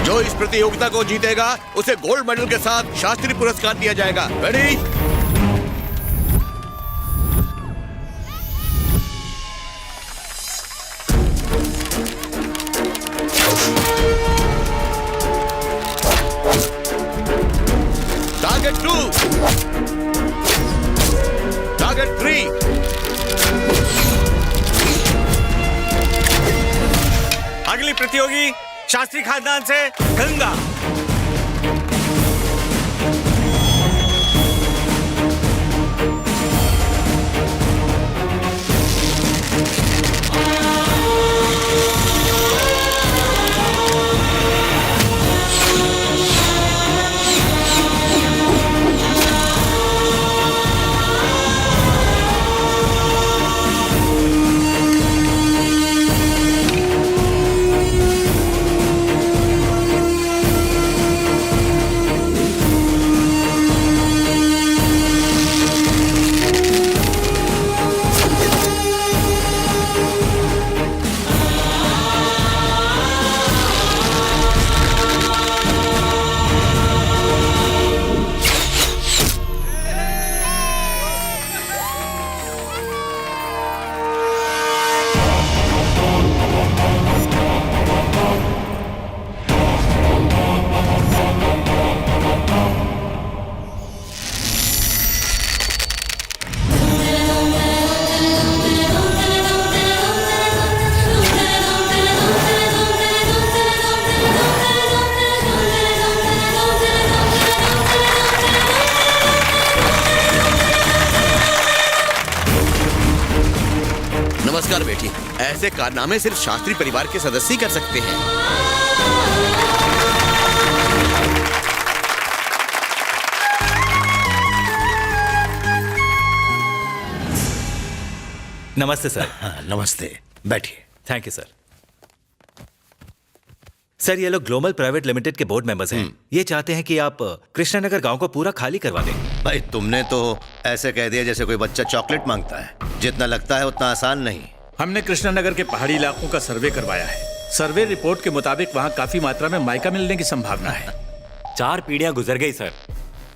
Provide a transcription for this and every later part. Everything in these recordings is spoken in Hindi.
जो इस प्रतियोगिता को जीतेगा उसे गोल्ड मेडल के साथ शास्त्री पुरस्कार दिया जाएगा। रेडी? Target 2, target 3। अगली प्रतियोगी शास्त्री खानदान से गंगा। नमस्कार बेटी। ऐसे कारनामे सिर्फ शास्त्री परिवार के सदस्य ही कर सकते हैं। नमस्ते सर। हाँ, नमस्ते, बैठिए। Thank you sir. सर ये लोग ग्लोबल प्राइवेट लिमिटेड के बोर्ड मेंबर्स हैं। ये चाहते हैं कि आप कृष्णानगर गांव को पूरा खाली करवा दें। भाई तुमने तो ऐसे कह दिया जैसे कोई बच्चा चॉकलेट मांगता है। जितना लगता है उतना आसान नहीं। हमने कृष्णानगर के पहाड़ी इलाकों का सर्वे करवाया है। सर्वे रिपोर्ट के मुताबिक वहाँ काफी मात्रा में माइका मिलने की संभावना है। 4 पीढ़ियां गुजर गई सर,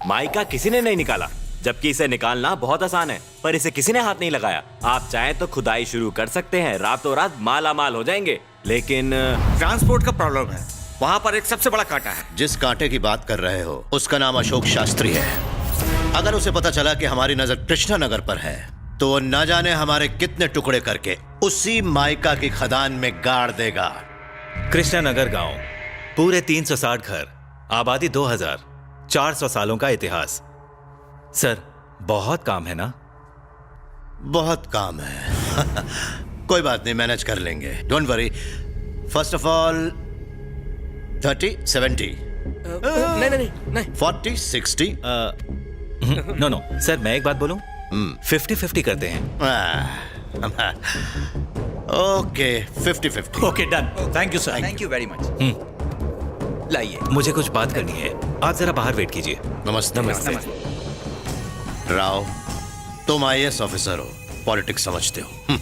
माइका किसी ने नहीं निकाला, जबकि इसे निकालना बहुत आसान है, पर इसे किसी ने हाथ नहीं लगाया। आप चाहें तो खुदाई शुरू कर सकते हैं, रातों रात माला माल हो जाएंगे, लेकिन ट्रांसपोर्ट का प्रॉब्लम है। वहाँ पर एक सबसे बड़ा कांटा है। जिस कांटे की बात कर रहे हो उसका नाम अशोक शास्त्री है। अगर उसे पता चला कि हमारी नजर कृष्णानगर पर है तो वो न जाने हमारे कितने टुकड़े करके उसी माइका की खदान में गाड़ देगा। कृष्णानगर गांव, पूरे 360 घर, आबादी 2000, 400 सालों का इतिहास। सर बहुत काम है ना? बहुत काम है। कोई बात नहीं, मैनेज कर लेंगे, don't worry. First of all 30, 70, नहीं 40, 60। नो सर, मैं एक बात बोलूं, 50-50 करते हैं। Okay 50-50। Okay done, thank you sir. Thank you very much. लाइए। मुझे कुछ बात करनी है, आप जरा बाहर वेट कीजिए। नमस्ते। राव, तुम IAS ऑफिसर हो, पॉलिटिक्स समझते हो।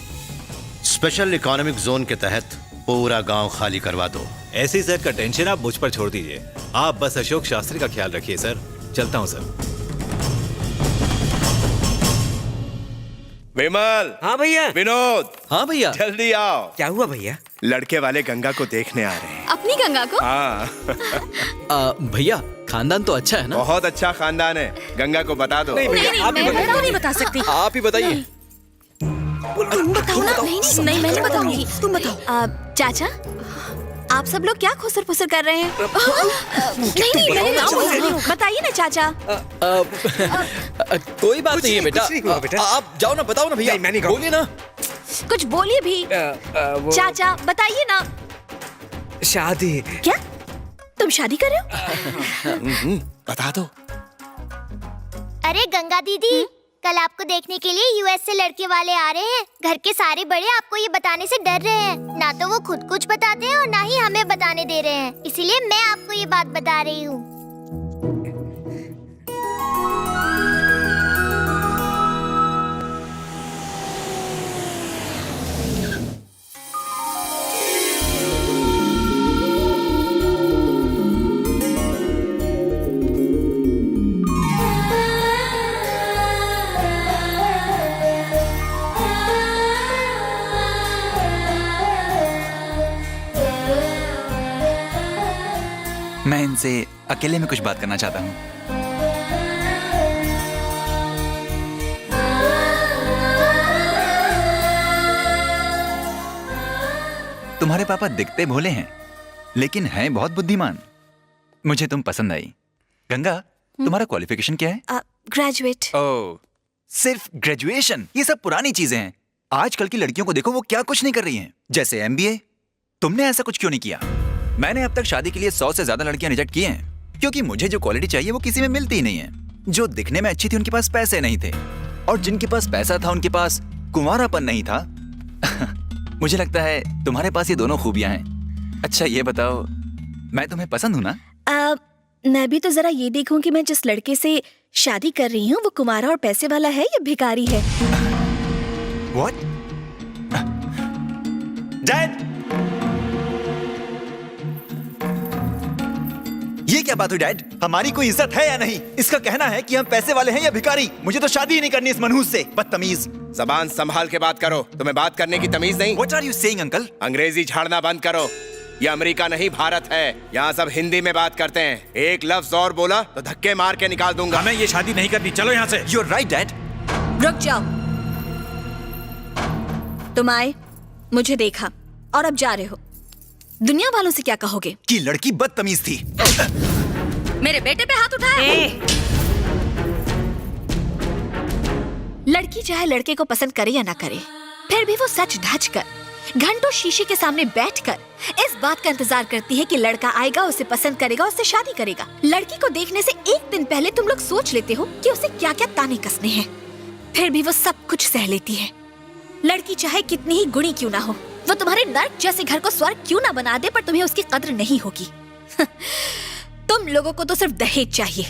स्पेशल इकोनॉमिक जोन के तहत पूरा गांव खाली करवा दो। ऐसी सर का टेंशन आप मुझ पर छोड़ दीजिए। आप बस अशोक शास्त्री का ख्याल रखिए सर। चलता हूं सर। विमल। हाँ भैया। विनोद। हाँ भैया। जल्दी आओ। क्या हुआ भैया? लड़के वाले गंगा को देखने आ रहे हैं। अपनी गंगा को? हाँ। भैया खानदान तो अच्छा है ना? बहुत अच्छा खानदान है, गंगा को बता दो। नहीं, मैं तो नहीं बता सकती। आप ही बताइए। तुम बताओ ना। नहीं मैं नहीं बताऊंगी, तुम बताओ। चाचा, आप सब लोग क्या खुसर फुसर कर रहे हैं? नहीं मैंने नहीं, बताइए ना चाचा। कोई बात नहीं है बेटा। आप जाओ ना, बताओ ना भैया। मैंने बोलिए ना, कुछ बोलिए भी। चाचा बताइए ना। शादी। क्या तुम शादी कर रहे हो? बता दो। अरे गंगा दीदी, कल आपको देखने के लिए US से लड़के वाले आ रहे हैं। घर के सारे बड़े आपको ये बताने से डर रहे हैं। ना तो वो खुद कुछ बताते हैं और ना ही हमें बताने दे रहे हैं। इसीलिए मैं आपको ये बात बता रही हूँ। मैं इनसे अकेले में कुछ बात करना चाहता हूँ। तुम्हारे पापा दिखते भोले हैं लेकिन हैं बहुत बुद्धिमान। मुझे तुम पसंद आई। गंगा, तुम्हारा क्वालिफिकेशन क्या है? ग्रेजुएट। ओह, सिर्फ ग्रेजुएशन? ये सब पुरानी चीजें हैं। आजकल की लड़कियों को देखो, वो क्या कुछ नहीं कर रही हैं। जैसे MBA। तुमने ऐसा कुछ क्यों नहीं किया? मैंने अब तक शादी के लिए 100 से ज्यादा लड़कियां रिजेक्ट की हैं, क्योंकि मुझे जो क्वालिटी चाहिए वो किसी में मिलती ही नहीं है। जो दिखने में अच्छी थी उनके पास पैसे नहीं थे, और जिनके पास पैसा था उनके पास कुंवारापन नहीं था। मुझे लगता है तुम्हारे पास ये दोनों खूबियां हैं। अच्छा ये बताओ, मैं तुम्हें पसंद हूं ना? मैं भी तो जरा ये देखूं कि मैं जिस लड़के से शादी कर रही हूँ वो कुंवारा और पैसे वाला है या भिखारी है। What? Dad! ये क्या बात हुई डैड? हमारी कोई इज्जत है या नहीं? इसका कहना है कि हम पैसे वाले हैं या भिखारी। मुझे तो शादी ही नहीं करनी इस मनहूस से। बदतमीज। जबान संभाल के बात करो, तुम्हें बात करने की तमीज नहीं? What are you saying, uncle? अंग्रेजी झाड़ना बंद करो। ये अमेरिका नहीं भारत है, यहाँ सब हिंदी में बात करते हैं। एक लफ्ज और बोला तो धक्के मार के निकाल दूंगा। हमें ये शादी नहीं करनी, चलो यहाँ से। You're right, Dad. रुक जाओ। तुम आए, मुझे देखा और अब जा रहे हो। दुनिया वालों से क्या कहोगे? कि लड़की बदतमीज थी। मेरे बेटे पे हाथ उठाया। लड़की चाहे लड़के को पसंद करे या ना करे, फिर भी वो सच धज कर घंटों शीशे के सामने बैठकर इस बात का इंतजार करती है कि लड़का आएगा, उसे पसंद करेगा, उससे शादी करेगा। लड़की को देखने से एक दिन पहले तुम लोग सोच लेते हो कि उसे क्या क्या ताने कसने हैं, फिर भी वो सब कुछ सह लेती है। लड़की चाहे कितनी ही गुणी क्यों ना हो, वो तुम्हारे नर्क जैसे घर को स्वर्ग क्यों ना बना दे, पर तुम्हें उसकी कद्र नहीं होगी। तुम लोगों को तो सिर्फ दहेज चाहिए,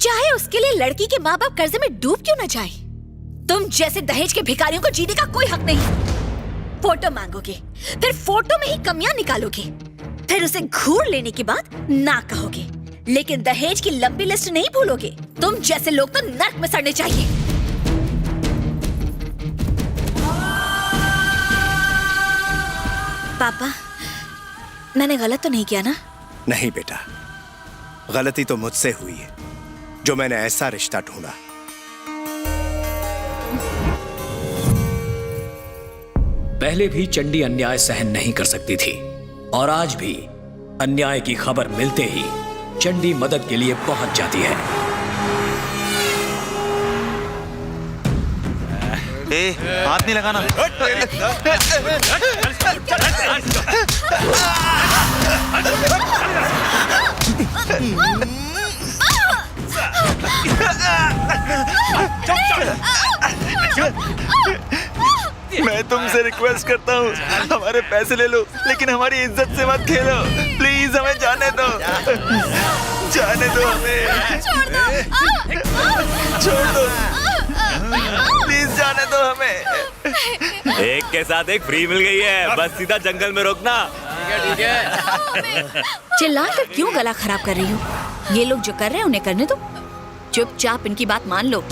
चाहे उसके लिए लड़की के माँ बाप कर्जे में डूब क्यों ना जाए। तुम जैसे दहेज के भिखारियों को जीने का कोई हक नहीं। फोटो मांगोगे, फिर फोटो में ही कमियां निकालोगे, फिर उसे घूर लेने के बाद ना कहोगे, लेकिन दहेज की लंबी लिस्ट नहीं भूलोगे। तुम जैसे लोग तो नर्क में सड़ने चाहिए। पापा, मैंने गलत तो नहीं किया ना? नहीं बेटा, गलती तो मुझसे हुई है जो मैंने ऐसा रिश्ता ढूंढा। पहले भी चंडी अन्याय सहन नहीं कर सकती थी, और आज भी अन्याय की खबर मिलते ही चंडी मदद के लिए पहुंच जाती है। हाथ नहीं लगाना। मैं तुमसे रिक्वेस्ट करता हूँ, हमारे पैसे ले लो, लेकिन हमारी इज्जत से मत खेलो। प्लीज हमें जाने दो, जाने दो हमें। छोड़ दो, प्लीज जाने दो हमें। एक के साथ एक फ्री मिल गई है, बस सीधा जंगल में रोकना। ठीक है। चिल्लाकर क्यों गला खराब कर रही हो? ये लोग जो कर रहे हैं उन्हें करने दो। चुपचाप इनकी बात मान लो।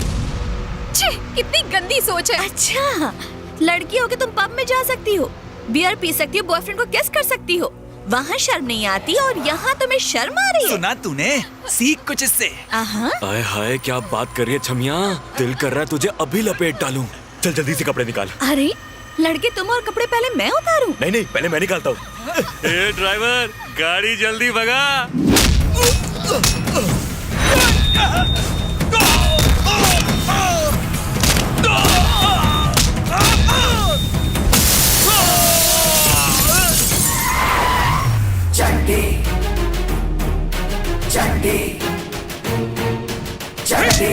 कितनी गंदी सोच है। अच्छा, लड़की हो के तुम पब में जा सकती हो, बियर पी सकती हो, बॉयफ्रेंड को किस कर सकती हो, वहाँ शर्म नहीं आती, और यहाँ तुम्हें शर्म आ रही है? सुना तूने? सीख कुछ इससे। हाय हाय, क्या बात कर रही है छमिया, दिल कर रहा है तुझे अभी लपेट डालूं। चल जल्दी से कपड़े निकाल। अरे लड़के तुम, और कपड़े पहले मैं उतारूं? नहीं नहीं, पहले मैं निकालता हूँ। ए ड्राइवर, गाड़ी जल्दी भगा। चंडी चंडी चंडी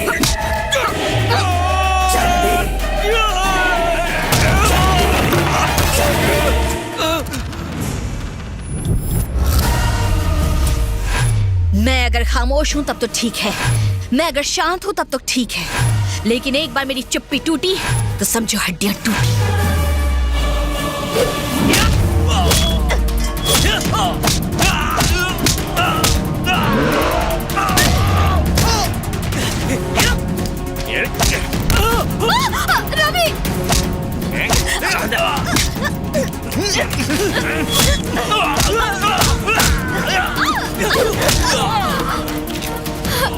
मैं अगर खामोश हूँ तब तो ठीक है, मैं अगर शांत हूँ तब तो ठीक है, लेकिन एक बार मेरी चुप्पी टूटी तो समझो हड्डियां टूटी। रवि!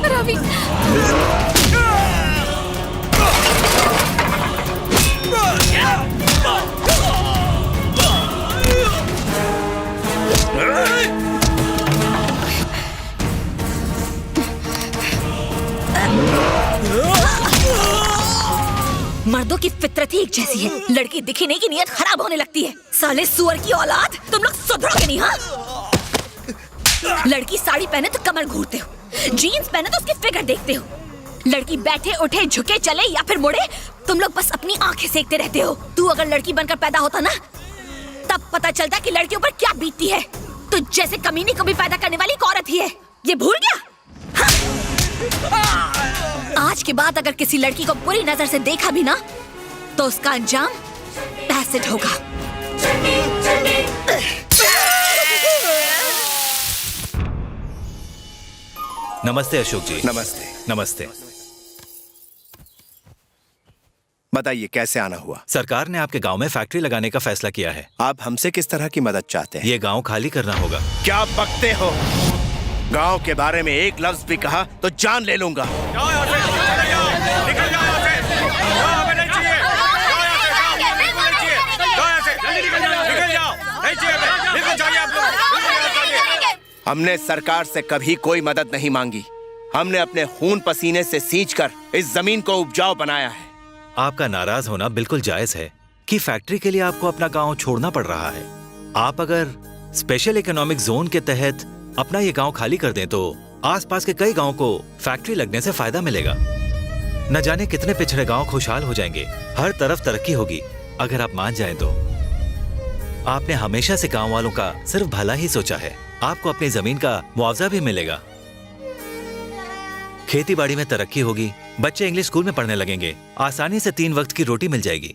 रवि, मर्दों की फितरत ही एक जैसी है। लड़की दिखी नहीं की नीयत खराब होने लगती है। साले सुअर की औलाद, तुम लोग सुधरोगे नहीं, हाँ? लड़की साड़ी पहने तो कमर घूरते हो, जीन्स पहने तो उसकी फिगर देखते हो। लड़की बैठे उठे झुके चले या फिर मुड़े, तुम लोग बस अपनी आंखें सेकते रहते हो। तू अगर लड़की बनकर पैदा होता ना, तब पता चलता कि लड़कियों पर क्या बीतती है। तो जैसे कमीनी को भी पैदा करने वाली एक औरत ही है, ये भूल गया? हाँ? आज के बाद अगर किसी लड़की को बुरी नजर से देखा भी ना, तो उसका अंजाम एसिड होगा। नमस्ते अशोक जी। नमस्ते। नमस्ते। बताइए कैसे आना हुआ? सरकार ने आपके गांव में फैक्ट्री लगाने का फैसला किया है। आप हमसे किस तरह की मदद चाहते हैं? ये गांव खाली करना होगा। क्या बकते हो? गांव के बारे में एक लफ्ज भी कहा तो जान ले लूंगा। हमने सरकार से कभी कोई मदद नहीं मांगी। हमने अपने खून पसीने से सींचकर इस जमीन को उपजाऊ बनाया है। आपका नाराज होना बिल्कुल जायज है कि फैक्ट्री के लिए आपको अपना गांव छोड़ना पड़ रहा है। आप अगर स्पेशल इकोनॉमिक जोन के तहत अपना ये गांव खाली कर दें तो आसपास के कई गांव को फैक्ट्री लगने से फायदा मिलेगा। न जाने कितने पिछड़े गांव खुशहाल हो जाएंगे, हर तरफ तरक्की होगी। अगर आप मान जाएं तो आपने हमेशा से गांव वालों का सिर्फ भला ही सोचा है। आपको अपनी जमीन का मुआवजा भी मिलेगा, खेती बाड़ी में तरक्की होगी, बच्चे इंग्लिश स्कूल में पढ़ने लगेंगे, आसानी से 3 वक्त की रोटी मिल जाएगी।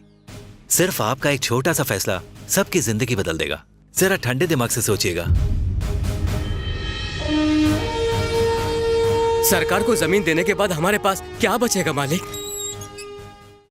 सिर्फ आपका एक छोटा सा फैसला सबकी जिंदगी बदल देगा। जरा ठंडे दिमाग से सोचिएगा। सरकार को जमीन देने के बाद हमारे पास क्या बचेगा मालिक?